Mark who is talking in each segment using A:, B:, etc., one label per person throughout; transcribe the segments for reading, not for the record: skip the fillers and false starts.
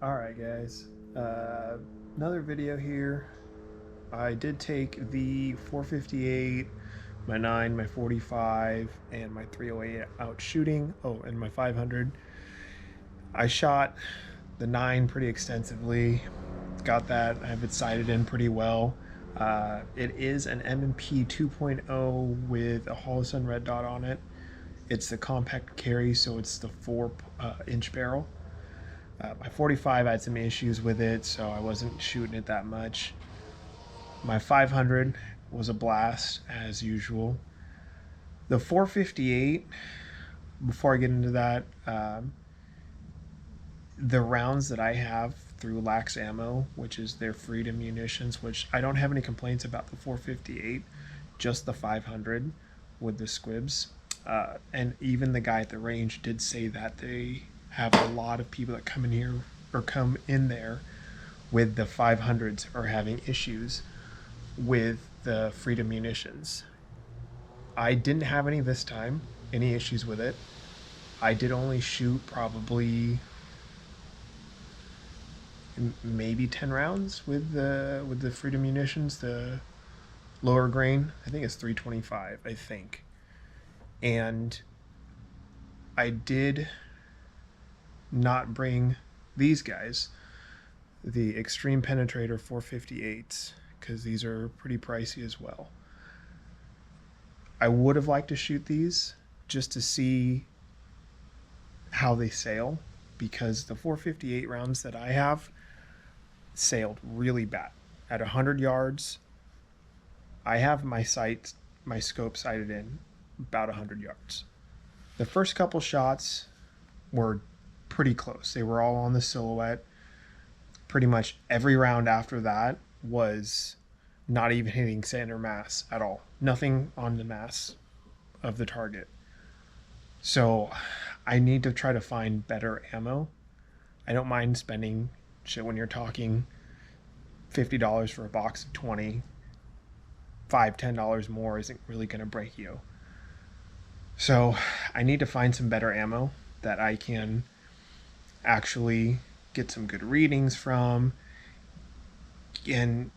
A: Alright guys, another video here. I did take the 458, my 9, my 45, and my 308 out shooting. Oh, and my 500. I shot the 9 pretty extensively. Got that. I have it sighted in pretty well. It is an M&P 2.0 with a Wesson red dot on it. It's the compact carry, so it's the 4-inch barrel. My 45 had some issues with it, so I wasn't shooting it that much. My 500 was a blast, as usual. The 458, before I get into that, the rounds that I have through Lax Ammo, which is their Freedom munitions, which I don't have any complaints about the 458, just the 500 with the squibs. And even the guy at the range did say that they have a lot of people that come in here or come in there with the 500s are having issues with the Freedom munitions. I didn't have any this time, any issues with it. I did only shoot probably maybe 10 rounds with the Freedom munitions, the lower grain. I think it's 325, I think. And I did not bring these guys, the Extreme Penetrator 458s, because these are pretty pricey as well. I would have liked to shoot these just to see how they sail, because the 458 rounds that I have sailed really bad. At 100 yards, I have my scope sighted in about 100 yards. The first couple shots were pretty close. They were all on the silhouette. Pretty much every round after that was not even hitting center mass at all. Nothing on the mass of the target. So I need to try to find better ammo. I don't mind spending shit when you're talking $50 for a box of 20. $5-10 more isn't really going to break you. So I need to find some better ammo that I can actually get some good readings from, and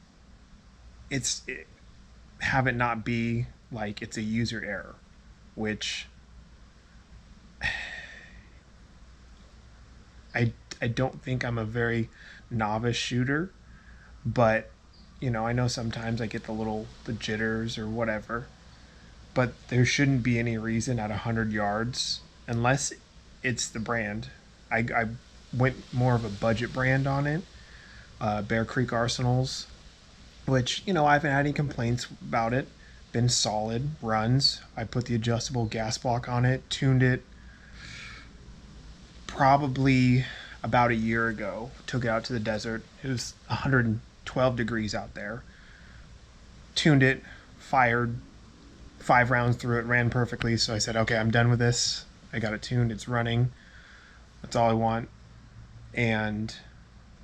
A: have it not be like it's a user error, which I don't think I'm a very novice shooter, but you know, I know sometimes I get the jitters or whatever, but there shouldn't be any reason at 100 yards unless it's the brand. I went more of a budget brand on it, Bear Creek Arsenals, which, you know, I haven't had any complaints about it. Been solid, runs. I put the adjustable gas block on it, tuned it probably about a year ago. Took it out to the desert. It was 112 degrees out there. Tuned it, fired 5 rounds through it, ran perfectly. So I said, okay, I'm done with this. I got it tuned, it's running. That's all I want. And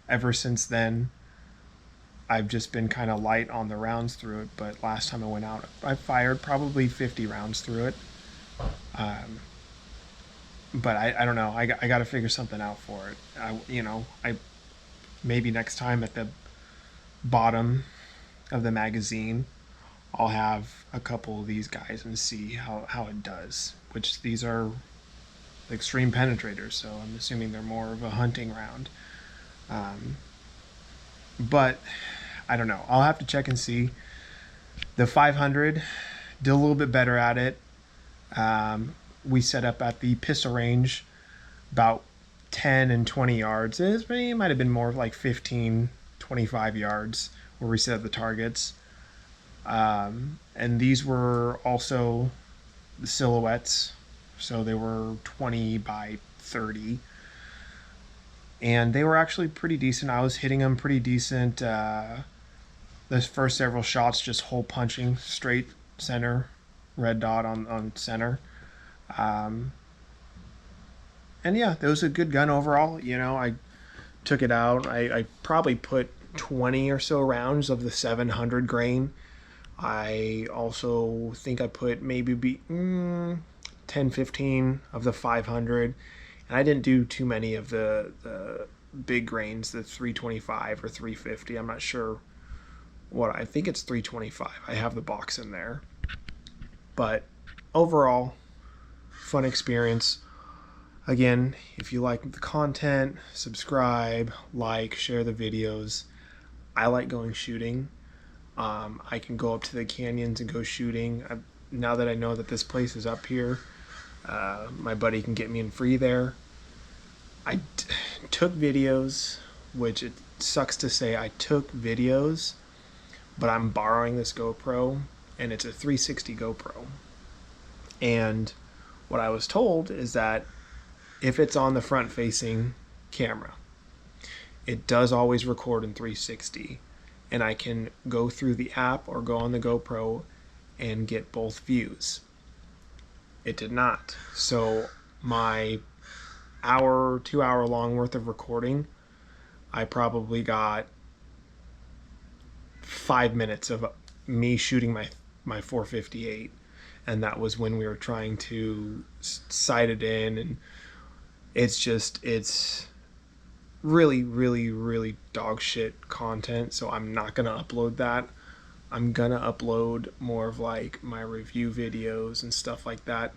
A: ever since then, I've just been kind of light on the rounds through it. But last time I went out, I fired probably 50 rounds through it. But I don't know. I got to figure something out for it. Maybe next time at the bottom of the magazine, I'll have a couple of these guys and see how it does. Which these are Extreme Penetrators, so I'm assuming they're more of a hunting round. But I don't know. I'll have to check and see. The 500 did a little bit better at it. We set up at the pistol range about 10 and 20 yards. It might have been more like 15, 25 yards where we set up the targets. And these were also the silhouettes, so they were 20 by 30, and they were actually pretty decent. I was hitting them pretty decent. Those first several shots, just hole punching straight center, red dot on center. And yeah, it was a good gun overall. You know, I took it out. I probably put 20 or so rounds of the 700 grain. I also think I put maybe 10-15 of the 500, and I didn't do too many of the big grains, the 325 or 350. I'm not sure what, I think it's 325. I have the box in there. But overall, fun experience. Again, if you like the content, subscribe, like, share the videos. I like going shooting. I can go up to the canyons and go shooting. Now that I know that this place is up here, my buddy can get me in free there. I took videos, which it sucks to say I took videos, but I'm borrowing this GoPro, and it's a 360 GoPro. And what I was told is that if it's on the front-facing camera, it does always record in 360, and I can go through the app or go on the GoPro and get both views. It did not. So my 2 hour long worth of recording, I probably got 5 minutes of me shooting my 458, and that was when we were trying to sight it in, and it's really, really, really dog shit content, so I'm not gonna upload that. I'm gonna upload more of like my review videos and stuff like that.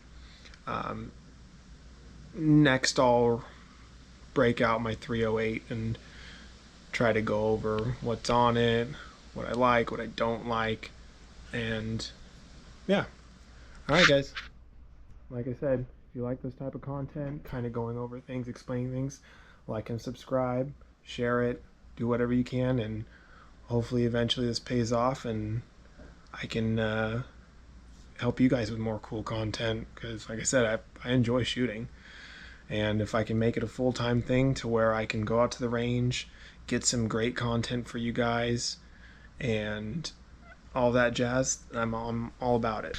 A: Next, I'll break out my 308 and try to go over what's on it, what I like, what I don't like, and yeah. Alright guys, like I said, if you like this type of content, kind of going over things, explaining things, like and subscribe, share it, do whatever you can, and hopefully eventually this pays off and I can help you guys with more cool content, because like I said, I enjoy shooting, and if I can make it a full-time thing to where I can go out to the range, get some great content for you guys and all that jazz, I'm all about it.